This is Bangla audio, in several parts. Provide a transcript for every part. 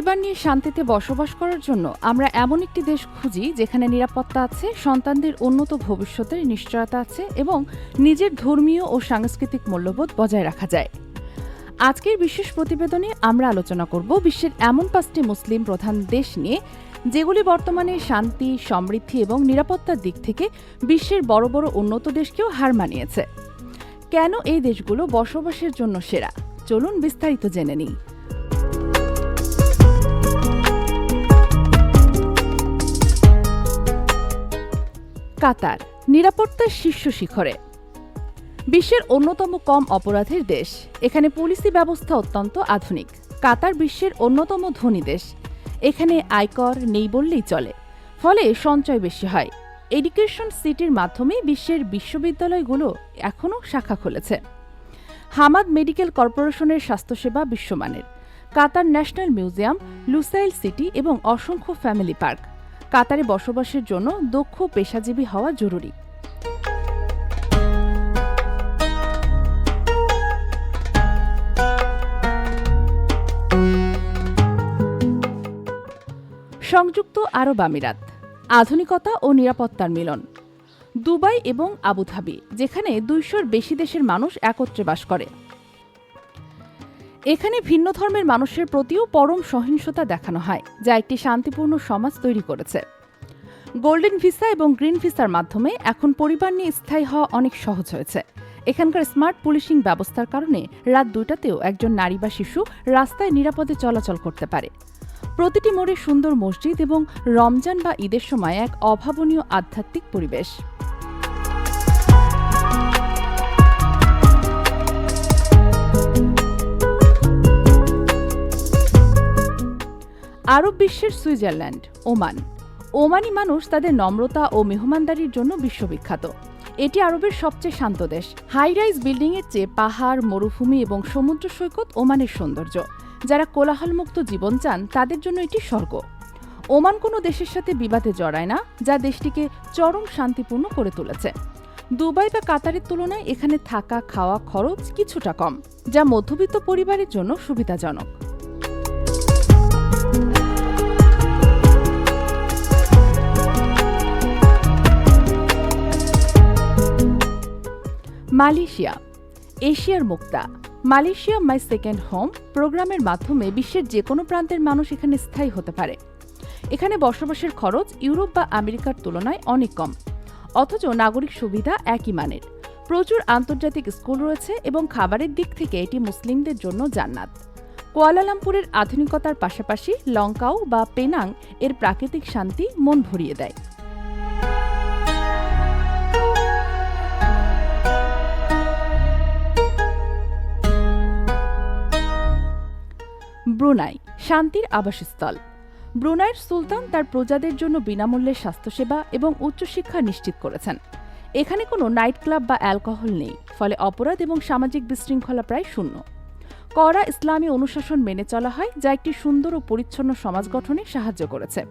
পরিবার নিয়ে শান্তিতে বসবাস করার জন্য আমরা এমন একটি দেশ খুঁজি যেখানে নিরাপত্তা আছে, সন্তানদের উন্নত ভবিষ্যতের নিশ্চয়তা আছে এবং নিজের ধর্মীয় ও সাংস্কৃতিক মূল্যবোধ বজায় রাখা যায়। আজকের বিশেষ প্রতিবেদনে আমরা আলোচনা করব বিশ্বের এমন 5টি মুসলিম প্রধান দেশ নিয়ে যেগুলি বর্তমানে শান্তি, সমৃদ্ধি এবং নিরাপত্তার দিক থেকে বিশ্বের বড় বড় উন্নত দেশকেও হার মানিয়েছে। কেন এই দেশগুলো বসবাসের জন্য সেরা? চলুন বিস্তারিত জেনে নিই। কাতার নিরাপত্তার শীর্ষ শিখরে। বিশ্বের অন্যতম কম অপরাধের দেশ। এখানে পুলিশি ব্যবস্থা অত্যন্ত আধুনিক। কাতার বিশ্বের অন্যতম ধনী দেশ। এখানে আয়কর নেই বললেই চলে, ফলে সঞ্চয় বেশি হয়। এডুকেশন সিটির মাধ্যমে বিশ্বের বিশ্ববিদ্যালয়গুলো এখনও শাখা খুলেছে। হামাদ মেডিকেল কর্পোরেশনের স্বাস্থ্যসেবা বিশ্বমানের। কাতার ন্যাশনাল মিউজিয়াম, লুসাইল সিটি এবং অসংখ্য ফ্যামিলি পার্ক। কাতারে বসবাসের জন্য দক্ষ পেশাজীবী হওয়া জরুরি। সংযুক্ত আরব আমিরাত, আধুনিকতা ও নিরাপত্তার মিলন। দুবাই এবং আবুধাবি, যেখানে 200-র বেশি দেশের মানুষ একত্রে বাস করে। এখানে ভিন্ন ধর্মের মানুষের প্রতিও পরম সহিংসতা দেখানো হয়, যা একটি শান্তিপূর্ণ সমাজ তৈরি করেছে। গোল্ডেন ভিসা এবং গ্রিন ভিসার মাধ্যমে এখন পরিবার নিয়ে স্থায়ী হওয়া অনেক সহজ হয়েছে। এখানকার স্মার্ট পুলিশিং ব্যবস্থার কারণে রাত 2টাতেও একজন নারী বা শিশু রাস্তায় নিরাপদে চলাচল করতে পারে। প্রতিটি মোড়ে সুন্দর মসজিদ এবং রমজান বা ঈদের সময় এক অভাবনীয় আধ্যাত্মিক পরিবেশ। আরব বিশ্বের সুইজারল্যান্ড, ওমান। ওমানি মানুষ তাদের নম্রতা ও মেহমানদারির জন্য বিশ্ববিখ্যাত। এটি আরবের সবচেয়ে শান্ত দেশ। হাই রাইজ বিল্ডিংয়ের চেয়ে পাহাড়, মরুভূমি এবং সমুদ্র সৈকত ওমানের সৌন্দর্য। যারা কোলাহলমুক্ত জীবন চান তাদের জন্য এটি স্বর্গ। ওমান কোনো দেশের সাথে বিবাদে জড়ায় না, যা দেশটিকে চরম শান্তিপূর্ণ করে তুলেছে। দুবাই বা কাতারের তুলনায় এখানে থাকা খাওয়া খরচ কিছুটা কম, যা মধ্যবিত্ত পরিবারের জন্য সুবিধাজনক। মালয়েশিয়া, এশিয়ার মুক্তা। মালয়েশিয়া মাই সেকেন্ড হোম প্রোগ্রামের মাধ্যমে বিশ্বের যে কোনো প্রান্তের মানুষ এখানে স্থায়ী হতে পারে। এখানে বসবাসের খরচ ইউরোপ বা আমেরিকার তুলনায় অনেক কম, অথচ নাগরিক সুবিধা একই মানের। প্রচুর আন্তর্জাতিক স্কুল রয়েছে এবং খাবারের দিক থেকে এটি মুসলিমদের জন্য জান্নাত। কুয়ালালামপুরের আধুনিকতার পাশাপাশি লংকাও বা পেনাং এর প্রাকৃতিক শান্তি মন ভরিয়ে দেয়। ব্রুনাই, শান্তির আবাসস্থল। ব্রুনাইয়ের সুলতান তার প্রজাদের জন্য বিনামূল্যে স্বাস্থ্যসেবা এবং উচ্চশিক্ষা নিশ্চিত করেছেন। এখানে কোনো নাইট ক্লাব বা অ্যালকোহল নেই, ফলে অপরাধ এবং সামাজিক বিশৃঙ্খলা প্রায় শূন্য। কড়া ইসলামী অনুশাসন মেনে চলা হয়, যা একটি সুন্দর ও পরিচ্ছন্ন সমাজ গঠনে সাহায্য করেছে।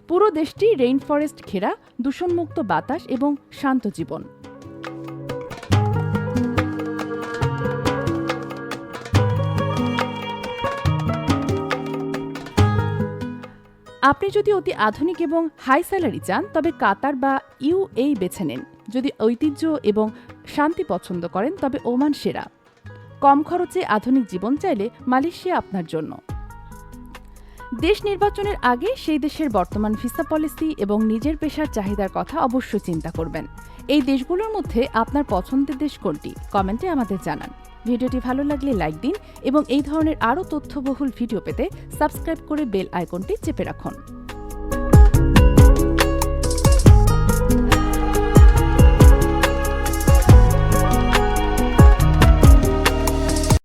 পুরো দেশটি রেইন ফরেস্ট ঘেরা, দূষণমুক্ত বাতাস এবং শান্ত জীবন। আপনি যদি অতি আধুনিক এবং হাই স্যালারি চান, তবে কাতার বা ইউএই বেছে নিন। যদি ঐতিহ্য এবং শান্তি পছন্দ করেন, তবে ওমান সেরা। কম খরচে আধুনিক জীবন চাইলে মালয়েশিয়া আপনার জন্য। দেশ নির্বাচনের আগে সেই দেশের বর্তমান ভিসা পলিসি এবং নিজের পেশার চাহিদার কথা অবশ্যই চিন্তা করবেন। এই দেশগুলোর মধ্যে আপনার পছন্দের দেশ কোনটি? কমেন্টে আমাদের জানান। ভিডিওটি ভালো লাগলে লাইক দিন এবং এই ধরনের আরও তথ্যবহুল ভিডিও পেতে সাবস্ক্রাইব করে বেল আইকনটি চেপে রাখুন।